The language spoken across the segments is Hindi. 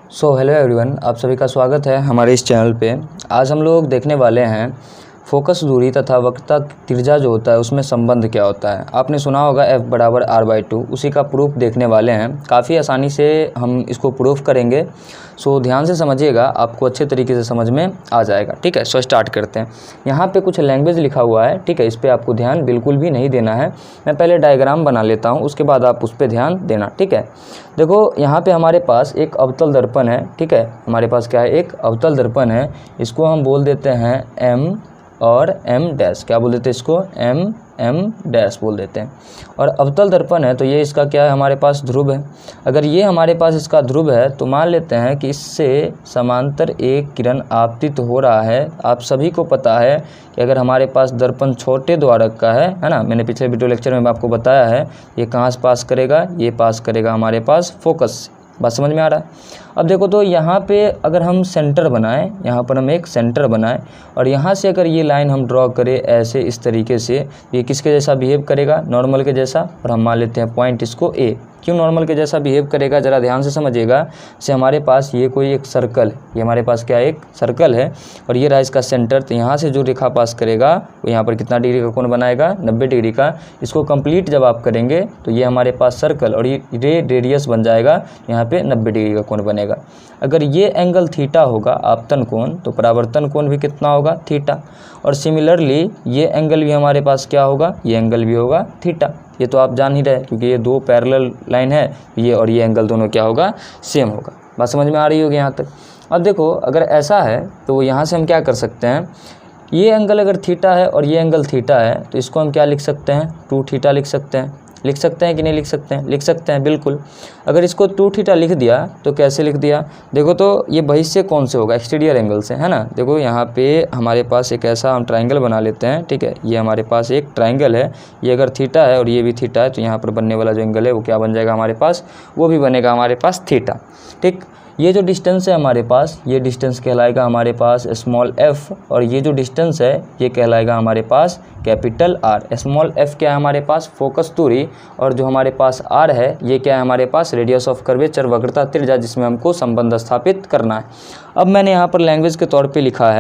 हेलो एवरीवन, आप सभी का स्वागत है हमारे इस चैनल पे। आज हम लोग देखने वाले हैं फोकस दूरी तथा वक्रता त्रिज्या जो होता है उसमें संबंध क्या होता है। आपने सुना होगा F बराबर r/2, उसी का प्रूफ देखने वाले हैं। काफ़ी आसानी से हम इसको प्रूफ करेंगे, सो ध्यान से समझिएगा, आपको अच्छे तरीके से समझ में आ जाएगा। ठीक है, सो स्टार्ट करते हैं। यहाँ पे कुछ लैंग्वेज लिखा हुआ है, ठीक है, इस पर आपको ध्यान बिल्कुल भी नहीं देना है। मैं पहले डायग्राम बना लेता हूँ, उसके बाद आप उस पर ध्यान देना। ठीक है, देखो यहाँ पे हमारे पास एक अवतल दर्पण है। ठीक है, हमारे पास क्या है, एक अवतल दर्पण है। इसको हम बोल देते हैं M और M डैश। क्या बोल देते हैं इसको, M डैश बोल देते हैं। और अवतल दर्पण है तो ये इसका क्या है, हमारे पास ध्रुव है। अगर ये हमारे पास इसका ध्रुव है तो मान लेते हैं कि इससे समांतर एक किरण आपतित हो रहा है। आप सभी को पता है कि अगर हमारे पास दर्पण छोटे द्वारक का है ना, मैंने पिछले वीडियो लेक्चर में आपको बताया है, ये कहाँ से पास करेगा, ये पास करेगा हमारे पास फोकस। बात समझ में आ रहा है। अब देखो तो यहाँ पे अगर हम सेंटर बनाएं, यहाँ पर हम एक सेंटर बनाएं और यहाँ से अगर ये लाइन हम ड्रॉ करें ऐसे इस तरीके से, ये किसके जैसा बिहेव करेगा, नॉर्मल के जैसा। और हम मान लेते हैं पॉइंट इसको A। क्यों नॉर्मल के जैसा बिहेव करेगा, ज़रा ध्यान से समझिएगा। से हमारे पास ये कोई एक सर्कल है, ये हमारे पास क्या एक सर्कल है और ये रहा इसका सेंटर। तो यहाँ से जो रेखा पास करेगा वो यहाँ पर कितना डिग्री का कोण बनाएगा, 90 डिग्री का। इसको कंप्लीट जब आप करेंगे तो ये हमारे पास सर्कल और ये रेडियस बन जाएगा, यहाँ पे 90 डिग्री का कोण बनेगा। अगर ये एंगल थीटा होगा आपतन कोण, तो परावर्तन कोण भी कितना होगा, थीटा। और सिमिलरली ये एंगल भी हमारे पास क्या होगा, ये एंगल भी होगा थीटा। ये तो आप जान ही रहे क्योंकि ये दो पैरेलल लाइन है, ये और ये एंगल दोनों क्या होगा, सेम होगा। बात समझ में आ रही होगी यहाँ तक। अब देखो अगर ऐसा है तो यहाँ से हम क्या कर सकते हैं, ये एंगल अगर थीटा है और ये एंगल थीटा है तो इसको हम क्या लिख सकते हैं, 2 थीटा लिख सकते हैं। लिख सकते हैं कि नहीं लिख सकते हैं, लिख सकते हैं बिल्कुल। अगर इसको 2 थीटा लिख दिया तो कैसे लिख दिया, देखो तो ये बहिष्य कौन से होगा, एक्सटीरियर एंगल से, है ना। देखो यहाँ पे हमारे पास एक ऐसा हम ट्राइंगल बना लेते हैं। ठीक है, ये हमारे पास एक ट्राइंगल है, ये अगर थीटा है और ये भी थीटा है तो यहाँ पर बनने वाला जो एंगल है वो क्या बन जाएगा हमारे पास, वो भी बनेगा हमारे पास थीटा। ठीक, ये जो डिस्टेंस है हमारे पास, ये डिस्टेंस कहलाएगा हमारे पास स्मॉल f और ये जो डिस्टेंस है ये कहलाएगा हमारे पास कैपिटल R। स्मॉल f क्या है हमारे पास, फोकस दूरी, और जो हमारे पास R है ये क्या है हमारे पास, रेडियस ऑफ कर्वेचर, वक्रता त्रिज्या, जिसमें हमको संबंध स्थापित करना है। अब मैंने यहाँ पर लैंग्वेज के तौर पे लिखा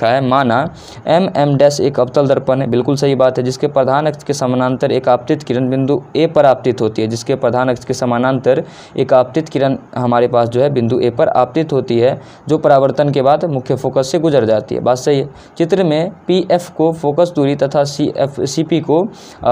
है, माना M डैश एक अवतल दर्पण है। बिल्कुल सही बात है, जिसके प्रधान अक्ष के समानांतर एक आपतित किरण बिंदु A पर आपतित होती है। जिसके प्रधान अक्ष के समानांतर एक आपतित किरण हमारे पास जो है बिंदु A पर आपतित होती है, जो परावर्तन के बाद मुख्य फोकस से गुजर जाती है। बात सही है। चित्र में PF को फोकस दूरी तथा CP को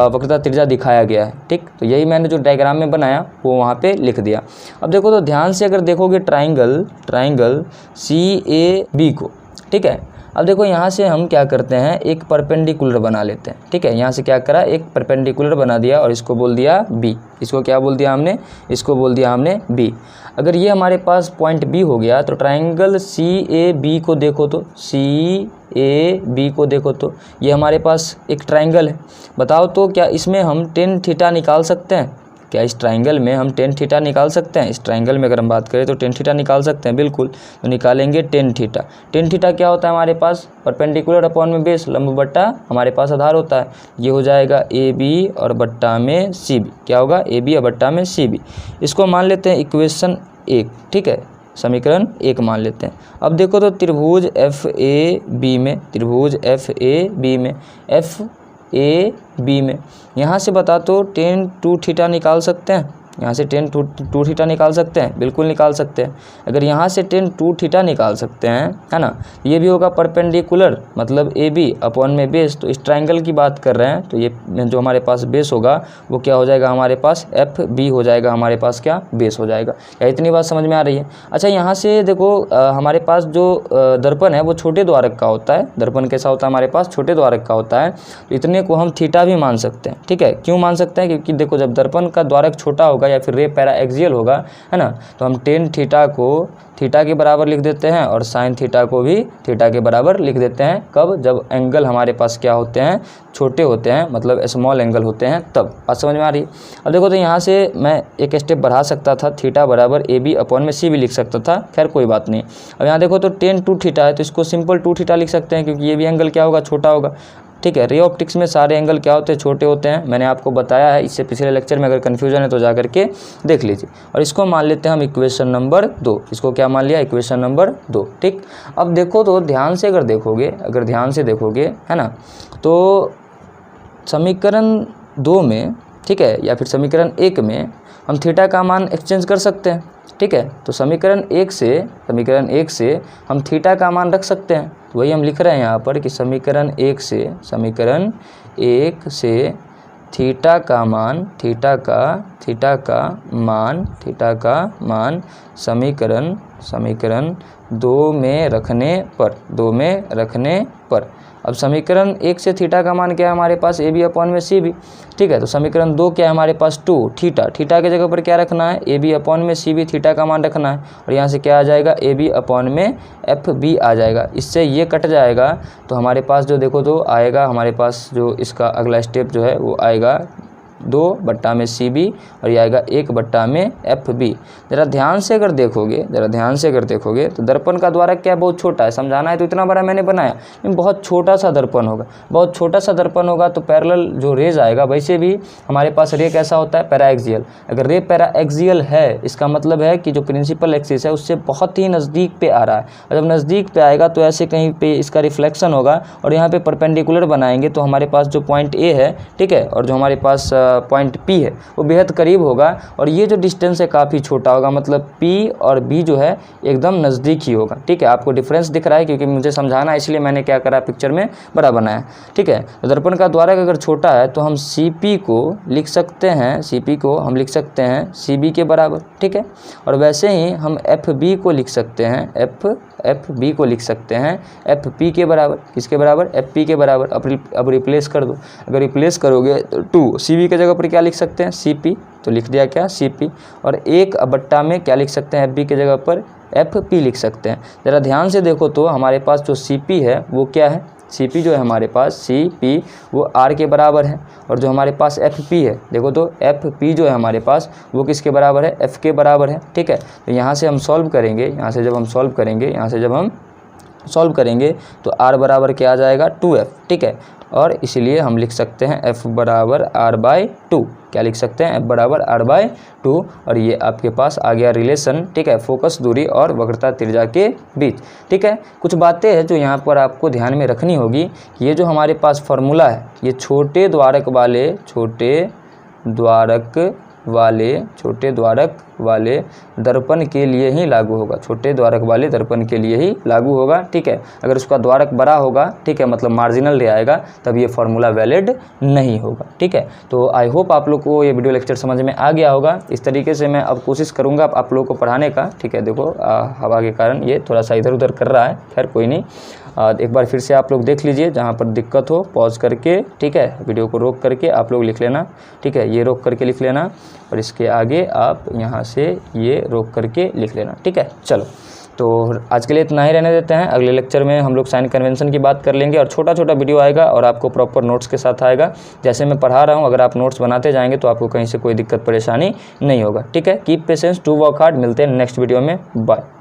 वक्रता त्रिज्या दिखाया गया है। ठीक, तो यही मैंने जो डायग्राम में बनाया वो वहाँ पे लिख दिया। अब देखो तो ध्यान से अगर देखोगे ट्राइंगल CAB को, ठीक है। अब देखो यहाँ से हम क्या करते हैं, एक परपेंडिकुलर बना लेते हैं। ठीक है, यहाँ से क्या करा, एक परपेंडिकुलर बना दिया और इसको बोल दिया B। इसको क्या बोल दिया हमने, इसको बोल दिया हमने B। अगर ये हमारे पास पॉइंट B हो गया तो ट्राइंगल CAB को देखो तो, CAB को देखो तो ये हमारे पास एक ट्राइंगल है। बताओ तो क्या इसमें हम tan थीटा निकाल सकते हैं, क्या इस ट्राइंगल में हम tan थीटा निकाल सकते हैं। इस ट्राइंगल में अगर हम बात करें तो tan थीटा निकाल सकते हैं, बिल्कुल। तो निकालेंगे tan थीटा। tan थीटा क्या होता है हमारे पास, परपेंडिकुलर अपॉन में बेस, लंब बट्टा हमारे पास आधार होता है। ये हो जाएगा AB और बट्टा में CB। क्या होगा, AB और बट्टा में CB। इसको मान लेते हैं इक्वेशन 1। ठीक है, समीकरण 1 मान लेते हैं। अब देखो तो त्रिभुज FAB में यहाँ से बता तो tan 2 थीटा निकाल सकते हैं, यहाँ से tan 2 थीटा निकाल सकते हैं, बिल्कुल निकाल सकते हैं। अगर यहाँ से tan 2 थीटा निकाल सकते हैं, है ना, ये भी होगा परपेंडिकुलर, मतलब AB अपॉन में बेस। तो इस ट्राइंगल की बात कर रहे हैं तो ये जो हमारे पास बेस होगा वो क्या हो जाएगा हमारे पास, FB हो जाएगा हमारे पास, क्या बेस हो जाएगा। क्या इतनी बात समझ में आ रही है। अच्छा, यहाँ से देखो हमारे पास जो दर्पण है वो छोटे द्वारक का होता है। दर्पण कैसा होता है हमारे पास, छोटे द्वारक का होता है। तो इतने को हम थीटा भी मान सकते हैं। ठीक है, क्यों मान सकते हैं, क्योंकि देखो जब दर्पण का द्वारक छोटा होगा या फिर रे पैरा एक्सियल होगा, है ना, तो हम tan थीटा को थीटा के बराबर लिख देते हैं और sin थीटा को भी थीटा के बराबर लिख देते हैं। कब, जब एंगल हमारे पास क्या होते हैं, छोटे होते हैं, मतलब स्मॉल एंगल होते हैं, तब। बात समझ में आ रही है। अब देखो तो यहाँ से मैं एक स्टेप बढ़ा सकता था, थीटा बराबर AB अपॉन में C भी लिख सकता था, खैर कोई बात नहीं। अब यहाँ देखो तो tan 2 थीटा है तो इसको सिंपल 2 थीटा लिख सकते हैं, क्योंकि ये भी एंगल क्या होगा, छोटा होगा। ठीक है। रे ऑप्टिक्स में सारे एंगल क्या होते हैं, छोटे होते हैं, मैंने आपको बताया है इससे पिछले लेक्चर में। अगर कन्फ्यूजन है तो जा करके देख लीजिए। और इसको मान लेते हैं हम इक्वेशन नंबर 2। इसको क्या मान लिया, इक्वेशन नंबर 2। ठीक, अब देखो तो ध्यान से अगर ध्यान से देखोगे, है ना, तो समीकरण 2 में, ठीक है, या फिर समीकरण 1 में हम थीटा का मान एक्सचेंज कर सकते हैं। ठीक है, तो समीकरण 1 से हम थीटा का मान रख सकते हैं। तो वही हम लिख रहे हैं यहाँ पर कि समीकरण 1 से थीटा का मान समीकरण 2 में रखने पर अब समीकरण 1 से थीटा का मान क्या है हमारे पास, ए बी अपॉन में सी बी। ठीक है, तो समीकरण 2 क्या है हमारे पास, 2 थीटा के जगह पर क्या रखना है, ए बी अपॉन में सी बी, थीटा का मान रखना है। और यहाँ से क्या आ जाएगा, ए बी अपॉन में एफ बी आ जाएगा। इससे ये कट जाएगा तो हमारे पास जो देखो तो आएगा हमारे पास जो इसका अगला स्टेप जो है वो आएगा 2 में सी बी और ये आएगा 1 में एफ बी। ज़रा ध्यान से अगर देखोगे तो दर्पण का द्वारक क्या बहुत छोटा है, समझाना है तो इतना बड़ा मैंने बनाया, लेकिन बहुत छोटा सा दर्पण होगा तो पैरेलल जो रेज आएगा, वैसे भी हमारे पास रे कैसा होता है, पैराएक्सियल। अगर रे पैराएक्सियल है इसका मतलब है कि जो प्रिंसिपल एक्सिस है उससे बहुत ही नज़दीक पे आ रहा है। और जब नज़दीक पे आएगा तो ऐसे कहीं पे इसका रिफ्लेक्शन होगा और यहाँ पे परपेंडिकुलर बनाएंगे तो हमारे पास जो पॉइंट ए है, ठीक है, और जो हमारे पास पॉइंट P है वो बेहद करीब होगा। और ये जो डिस्टेंस है काफ़ी छोटा होगा, मतलब P और B जो है एकदम नज़दीक ही होगा। ठीक है, आपको डिफरेंस दिख रहा है क्योंकि मुझे समझाना है, इसलिए मैंने क्या करा, पिक्चर में बड़ा बनाया। ठीक है, तो दर्पण का द्वारक अगर छोटा है तो हम CP को लिख सकते हैं CB के बराबर। ठीक है, और वैसे ही हम FB को लिख सकते हैं FB को लिख सकते हैं FP के बराबर। किसके बराबर, FP के बराबर। अब रिप्लेस कर दो, अगर रिप्लेस करोगे तो 2 CB के जगह पर क्या लिख सकते हैं, CP, तो लिख दिया क्या, CP। और 1 में क्या लिख सकते हैं, FB के जगह पर FP लिख सकते हैं। ज़रा ध्यान से देखो तो हमारे पास जो CP है वो क्या है, CP जो है हमारे पास CP वो R के बराबर है। और जो हमारे पास FP है, देखो तो FP जो है हमारे पास वो किसके बराबर है, F के बराबर है। ठीक है, तो यहाँ से हम सॉल्व करेंगे तो R बराबर क्या आ जाएगा, 2F। ठीक है, और इसीलिए हम लिख सकते हैं F बराबर R/2। क्या लिख सकते हैं, F बराबर R/2। और ये आपके पास आ गया रिलेशन, ठीक है, फोकस दूरी और वक्रता त्रिज्या के बीच। ठीक है, कुछ बातें हैं जो यहाँ पर आपको ध्यान में रखनी होगी कि ये जो हमारे पास फार्मूला है ये छोटे द्वारक वाले दर्पण के लिए ही लागू होगा, ठीक है, अगर उसका द्वारक बड़ा होगा, ठीक है, मतलब मार्जिनल रे आएगा, तब ये फार्मूला वैलिड नहीं होगा। ठीक है, तो आई होप आप लोग को ये वीडियो लेक्चर समझ में आ गया होगा। इस तरीके से मैं अब कोशिश करूँगा आप लोगों को पढ़ाने का। ठीक है, देखो हवा के कारण ये थोड़ा सा इधर उधर कर रहा है, खैर कोई नहीं। एक बार फिर से आप लोग देख लीजिए, जहाँ पर दिक्कत हो पॉज करके, ठीक है, वीडियो को रोक करके आप लोग लिख लेना। ठीक है, ये रोक करके लिख लेना और इसके आगे आप यहाँ से ये रोक करके लिख लेना। ठीक है, चलो तो आज के लिए इतना ही रहने देते हैं। अगले लेक्चर में हम लोग साइन कन्वेंशन की बात कर लेंगे और छोटा वीडियो आएगा और आपको प्रॉपर नोट्स के साथ आएगा। जैसे मैं पढ़ा रहा हूँ, अगर आप नोट्स बनाते जाएंगे तो आपको कहीं से कोई दिक्कत परेशानी नहीं होगा। ठीक है, keep patience, do work hard. मिलते हैं नेक्स्ट वीडियो में, बाय।